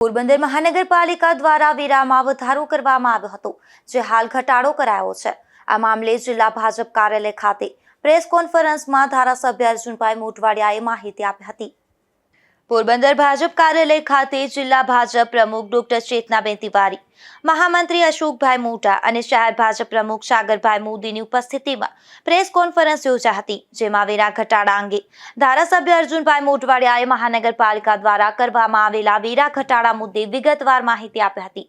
પોરબંદર મહાનગરપાલિકા દ્વારા વેરામાં વધારો કરવામાં આવ્યો હતો, જે હાલ ઘટાડો કરાયો છે। આ મામલે જિલ્લા ભાજપ કાર્યાલય ખાતે પ્રેસ કોન્ફરન્સમાં ધારાસભ્ય અર્જુનભાઈ મોઢવાડિયાએ માહિતી આપી હતી। પોરબંદર ભાજપ કાર્યાલય ખાતે જિલ્લા ભાજપ પ્રમુખ ડોક્ટર ચેતનાબેન તિવારી, મહામંત્રી અશોકભાઈ મોટા અને શહેર ભાજપ પ્રમુખ સાગરભાઈ મોદીની ઉપસ્થિતિમાં પ્રેસ કોન્ફરન્સ યોજાઈ હતી, જેમાં વેરા ઘટાડા અંગે ધારાસભ્ય અર્જુનભાઈ મોઢવાડિયાએ મહાનગરપાલિકા દ્વારા કરવામાં આવેલા વેરા ઘટાડા મુદ્દે વિગતવાર માહિતી આપી હતી।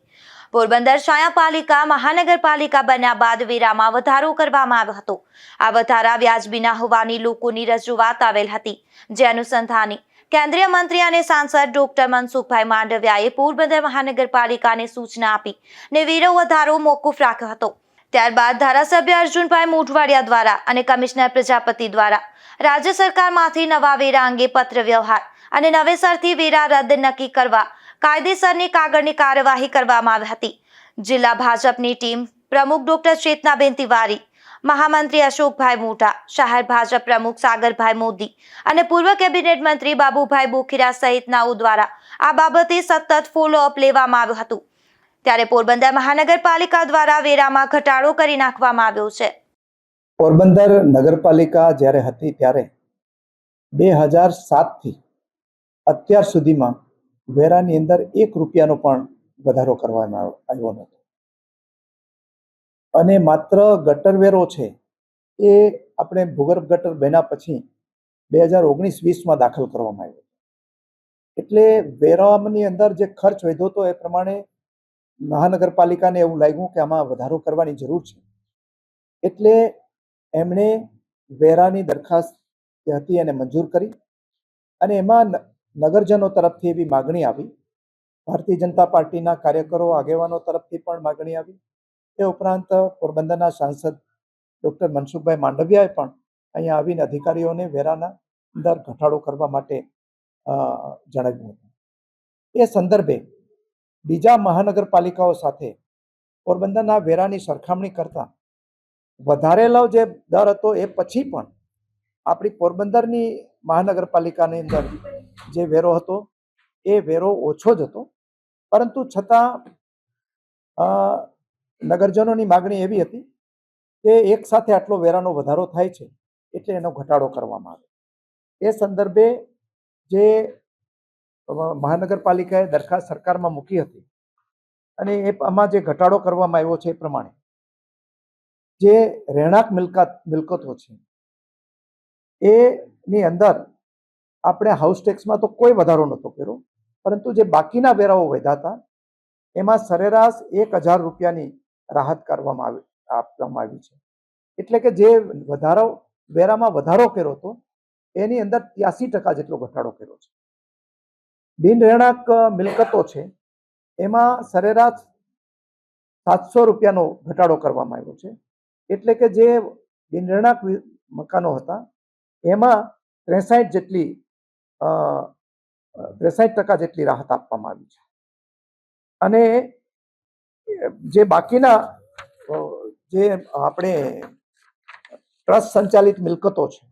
પોરબંદર છાયાપાલિકા મહાનગરપાલિકા બન્યા બાદ વેરામાં વધારો કરવામાં આવ્યો હતો। આ વધારા વ્યાજબી ન હોવાની લોકોની રજૂઆત આવેલ હતી, જે અનુસંધાને કેન્દ્રીય મંત્રી અને સાંસદ ડોક્ટર મનસુખભાઈ માંડવિયાએ પોરબંદર મહાનગરપાલિકાને સૂચના આપી ને વેરો વધારો મોકૂફ રાખ્યો હતો। ત્યારબાદ ધારાસભ્ય અર્જુનભાઈ મોઢવાડિયા દ્વારા અને કમિશનર પ્રજાપતિ દ્વારા રાજ્ય સરકારમાંથી નવા વેરા અંગે પત્ર વ્યવહાર અને નવેસરથી વેરા રદ નક્કી કરવા કાયદેસરની કાગળની કાર્યવાહી કરવામાં આવી હતી। જિલ્લા ભાજપની ટીમ પ્રમુખ ડોક્ટર ચેતનાબેન તિવારી, મહામંત્રી અશોકભાઈ મોટા, શહેર ભાજપ પ્રમુખ સાગરભાઈ મોદી અને પૂર્વ કેબિનેટ મંત્રી બાબુભાઈ બોખીરા સહિતનાઓ દ્વારા આ બાબતે સતત ફોલોઅપ લેવામાં આવ્યું હતું। ત્યારે પોરબંદર મહાનગરપાલિકા દ્વારા વેરામાં ઘટાડો કરી નાખવામાં આવ્યો છે। પોરબંદર નગરપાલિકા જ્યારે હતી ત્યારે 2007 થી અત્યાર સુધીમાં વેરાની અંદર 1 રૂપિયાનો પણ વધારો કરવામાં આવ્યો નથી અને માત્ર ગટર વેરો છે એ આપણે ભૂગર્ભ ગટર બન્યા પછી 2019-20માં દાખલ કરવામાં આવ્યો, એટલે વેરાની અંદર જે ખર્ચ વધ્યો હતો એ પ્રમાણે મહાનગરપાલિકાને એવું લાગ્યું કે આમાં વધારો કરવાની જરૂર છે, એટલે એમણે વેરાની દરખાસ્ત જે હતી એને મંજૂર કરી અને એમાં નગરજનો તરફથી એવી માગણી આવી, ભારતીય જનતા પાર્ટીના કાર્યકરો આગેવાનો તરફથી પણ માગણી આવી। એ ઉપરાંત પોરબંદરના સાંસદ ડોક્ટર મનસુખભાઈ માંડવિયાએ પણ અહીંયા આવીને અધિકારીઓને વેરાના અંદર ઘટાડો કરવા માટે જણાવ્યું હતું। એ સંદર્ભે બીજા મહાનગરપાલિકાઓ સાથે પોરબંદરના વેરાની સરખામણી કરતા વધારેલો જે દર હતો એ પછી પણ આપણી પોરબંદરની મહાનગરપાલિકાની અંદર જે વેરો હતો એ વેરો ઓછો જ હતો, પરંતુ છતાં નગરજનોની માગણી એવી હતી કે એક સાથે આટલો વેરાનો વધારો થાય છે એટલે એનો ઘટાડો કરવામાં આવે। એ સંદર્ભે જે મહાનગરપાલિકાએ દરખાસ્ત સરકારમાં મૂકી હતી અને આમાં જે ઘટાડો કરવામાં આવ્યો છે એ પ્રમાણે જે રહેણાંક મિલકતો છે એની અંદર આપણે હાઉસ ટેક્સમાં તો કોઈ વધારો નહોતો કર્યો, પરંતુ જે બાકીના વેરાઓ વધ્યા હતા એમાં સરેરાશ 1000 રૂપિયાની રાહત આપવામાં આવી છે, એટલે કે જે વેરામાં વધારો કર્યો હતો એની અંદર 83% જેટલો ઘટાડો કર્યો છે। બિન રહેણાંક મિલકતો છે એમાં સરેરાશ 700 રૂપિયાનો ઘટાડો કરવામાં આવ્યો છે, એટલે કે જે બિન રહેણાંક મકાનો હતા એમાં 63% જેટલી રાહત આપવામાં આવી છે અને જે બાકીના જે આપણે ટ્રસ્ટ સંચાલિત મિલકતો છે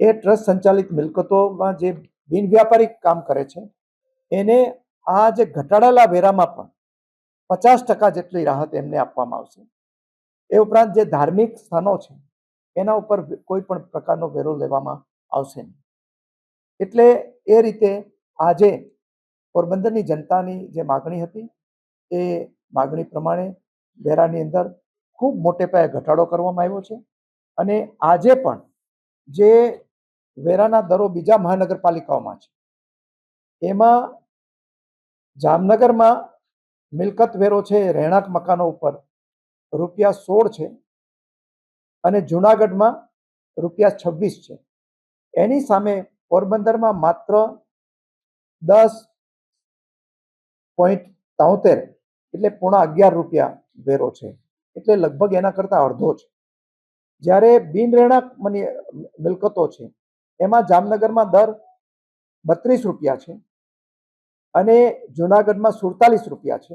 એ ટ્રસ્ટ સંચાલિત મિલકતોમાં જે બિન વ્યાપારિક કામ કરે છે એને આ જે ઘટાડેલા વેરામાં પણ 50% જેટલી રાહત એમને આપવામાં આવશે। એ ઉપરાંત જે ધાર્મિક સ્થાનો છે એના ઉપર કોઈ પણ પ્રકારનો વેરો લેવામાં આવશે નહીં, એટલે એ રીતે આજે પોરબંદરની જનતાની જે માગણી હતી એ માગણી પ્રમાણે વેરાની અંદર ખૂબ મોટે પાયે ઘટાડો કરવામાં આવ્યો છે અને આજે પણ જે વેરાના દરો બીજા મહાનગરપાલિકાઓમાં છે એમાં જામનગરમાં મિલકત વેરો છે રહેણાંક મકાનો ઉપર ₹16 છે અને જુનાગઢમાં ₹26 છે। એની સામે પોરબંદરમાં માત્ર 10.73 એટલે ₹11.5 વેરો છે, એટલે લગભગ એના કરતા અડધો છે। જ્યારે બિન રહેણાંક મિલકતો છે એમાં જામનગરમાં દર ₹32 છે અને જુનાગઢમાં ₹47 છે।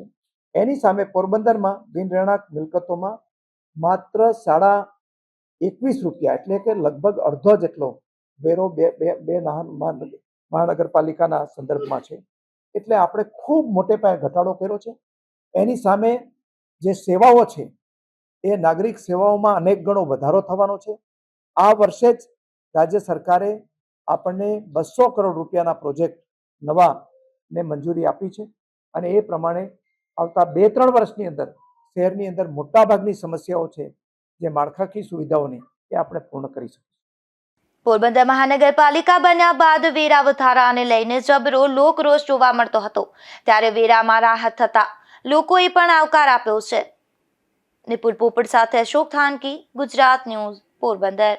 એની સામે પોરબંદરમાં બિન રહેણાંક મિલકતોમાં માત્ર ₹21 એટલે કે લગભગ અડધો જેટલો વેરો બે મહાનગરપાલિકાના સંદર્ભમાં છે। એટલે આપણે ખૂબ મોટે પાયે ઘટાડો કર્યો છે. એની સામે જે સેવાઓ છે એ નાગરિક સેવાઓમાં અનેક ગણો વધારો થવાનો છે. આ વર્ષે જ રાજ્ય સરકારે આપણને 200 કરોડ રૂપિયાના પ્રોજેક્ટ નવા ને મંજૂરી આપી છે અને એ પ્રમાણે આવતા 2-3 વર્ષની અંદર શહેરની અંદર મોટાભાગની સમસ્યાઓ છે જે માળખાકીય સુવિધાઓની એ આપણે પૂર્ણ કરી શકીશું. પોરબંદર મહાનગરપાલિકા બન્યા બાદ વેરા વધારાને લઈને જબરો લોકરોષ જોવા મળતો હતો, ત્યારે વેરામાં રાહત થતા લોકોએ પણ આવકાર આપ્યો છે. નિપુલ પોપટ સાથે અશોક થાનકી, ગુજરાત ન્યૂઝ, પોરબંદર.